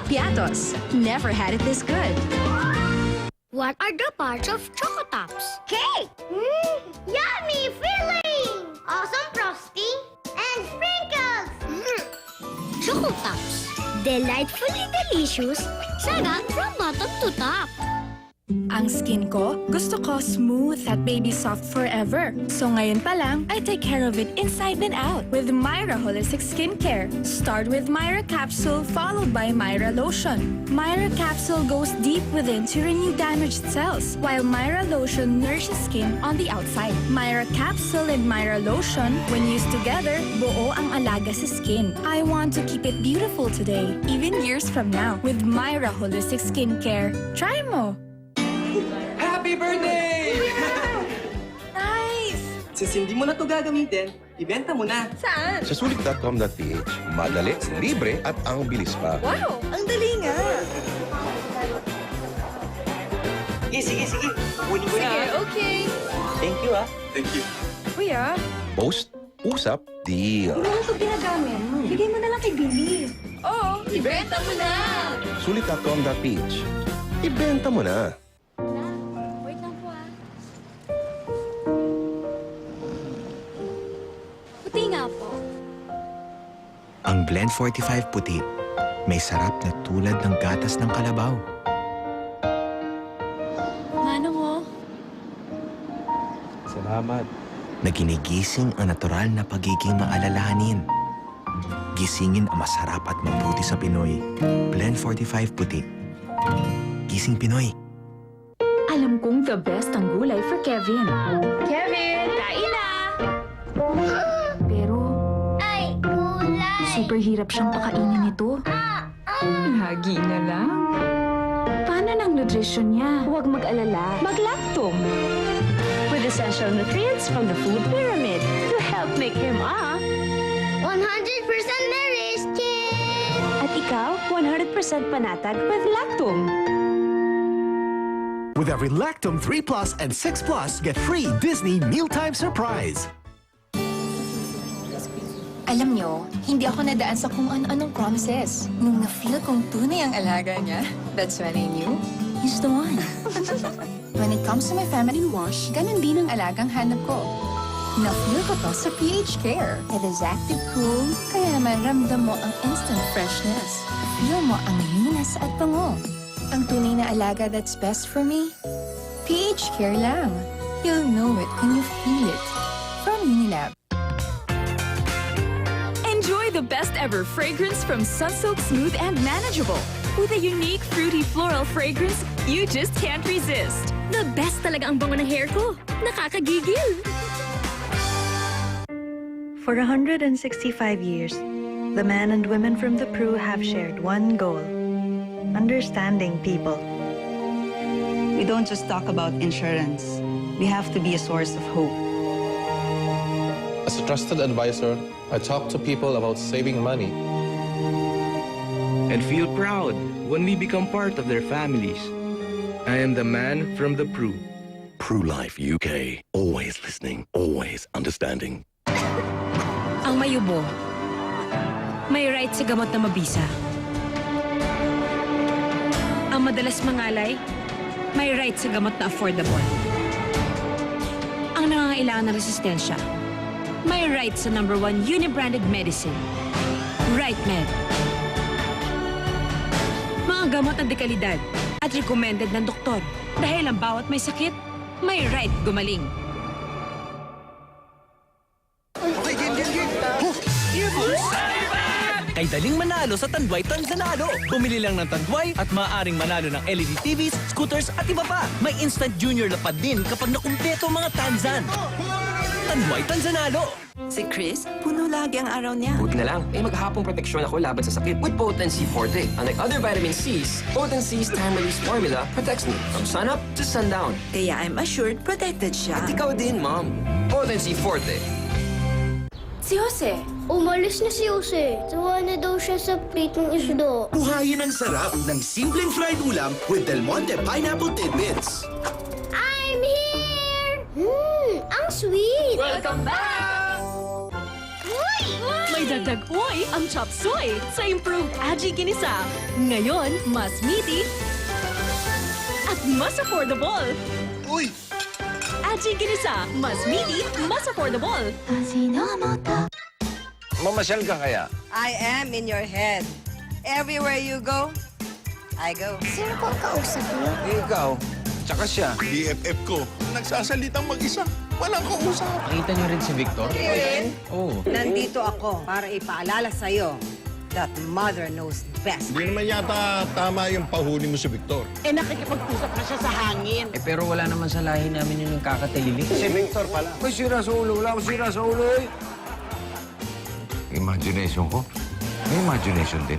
Piatos. Never had it this good. What are the parts of Choco Tops? Cake! Yummy filling! Awesome frosting and sprinkles! Choco Tops. Delightfully delicious. Sarap from bottom to top. Ang skin ko, gusto ko smooth at baby soft forever. So ngayon pa lang, I take care of it inside and out with Myra Holistic Skincare. Start with Myra Capsule followed by Myra Lotion. Myra Capsule goes deep within to renew damaged cells, while Myra Lotion nourishes skin on the outside. Myra Capsule and Myra Lotion, when used together, buo ang alaga sa skin. I want to keep it beautiful today, even years from now, with Myra Holistic Skincare. Try mo! Happy birthday! Nice! Since hindi mo na ito gagamitin, ibenta mo na. Saan? Sa sulit.com.ph, madali, libre at ang bilis pa. Wow! Ang dali nga! Sige. Kunin ko na. Sige, okay. Thank you, ah. Thank you. Kuya, Post, usap, deal. ano ito ginagamit? Bigay mo na lang kay Billy. Oo, ibenta mo na! Sulit.com.ph, ibenta mo na. Wait lang po Puti nga po. Ang Blend 45 puti, may sarap na tulad ng gatas ng kalabaw. Mano mo? Salamat. Naginigising ang natural na pagiging maalalahanin. Gisingin ang masarap at mabuti sa Pinoy. Blend 45 puti. Gising Pinoy. Alam kong the best ang gulay for Kevin. Kevin, kain na! Pero, Ay, gulay! super hirap siyang pakainin nito. Hagi na lang. Paano ng nutrition niya? Huwag mag-alala. Mag-Lactum. With essential nutrients from the food pyramid to help make him 100% nourished kid! At ikaw, 100% panatag with Lactum. With every Lactum 3 Plus and 6 Plus, get free Disney Mealtime Surprise. Alam nyo, hindi ako nadaan sa kung ano-anong promises. Nung na-feel kong tunay ang alaga niya, that's when I knew, he's the one. When it comes to my family wash, ganun din ang alagang hanap ko. Na-feel ko to sa PH Care. It is active cool, kaya naman ramdam mo ang instant freshness. Feel mo ang linis at bango. Ang tunay na alaga that's best for me, PH Care lang. You'll know it when you feel it. From Unilab. Enjoy the best ever fragrance from Sunsilk Smooth and Manageable. With a unique fruity floral fragrance you just can't resist. The best talaga ang bango ng hair ko. Nakakagigil. For 165 years, the men and women from the Pru have shared one goal: understanding people. We don't just talk about insurance. We have to be a source of hope. As a trusted advisor, I talk to people about saving money. And feel proud when we become part of their families. I am the man from the Pru. Pru Life UK. Always listening, always understanding. Ang mayubo, may right sa gamot na mabisa. Ang madalas mangalay, may right sa gamot na affordable. Ang nangangailangan ng resistensya, may right sa #1 uni-branded medicine, Right Med. Mga gamot na dekalidad at recommended ng doktor dahil ang bawat may sakit, may right gumaling. Kay daling manalo sa Tanduay Tanzanalo. Bumili lang ng Tanduay at maaaring manalo ng LED TVs, scooters at iba pa. May instant junior lapad din kapag nakumpleto ang mga Tanzan. Tanduay Tanzanalo. Si Chris, puno lagi ang araw niya. Buti na lang, may maghapong proteksyon ako laban sa sakit with Potency Forte. Unlike other vitamin C's, Potency's time-release formula protects me from sunup to sundown. Kaya I'm assured protected siya. At ikaw din, Mom. Potency Forte. Si Jose. Umalis na si Jose. Tuwa na daw siya sa pritong isda. Buhayin ang sarap ng simpleng fried ulam with Del Monte Pineapple Tidbits. I'm here! Ang sweet! Welcome back! May dagdag uy ang chop suey sa improved Aji Ginisa. Ngayon, mas meaty at mas affordable. Uy! Aji Ginisa, mas meaty, mas affordable. Mamasyal ka kaya? I am in your head. Everywhere you go, I go. Sino po ang kausap niyo? Ikaw, tsaka siya. BFF ko, nagsasalitang mag-isa. Walang kausap. Nakita niyo rin si Victor? Oo. Nandito ako para ipaalala sa'yo that mother knows best. Hindi naman yata tama yung pahuli mo si Victor. Eh, nakikipag-usap na siya sa hangin. Pero wala naman sa lahi namin yung nagkakatalilik. Si Victor pala. May sira sa ulo. Wala akong sira sa ulo eh. Imagination ko? May imagination din.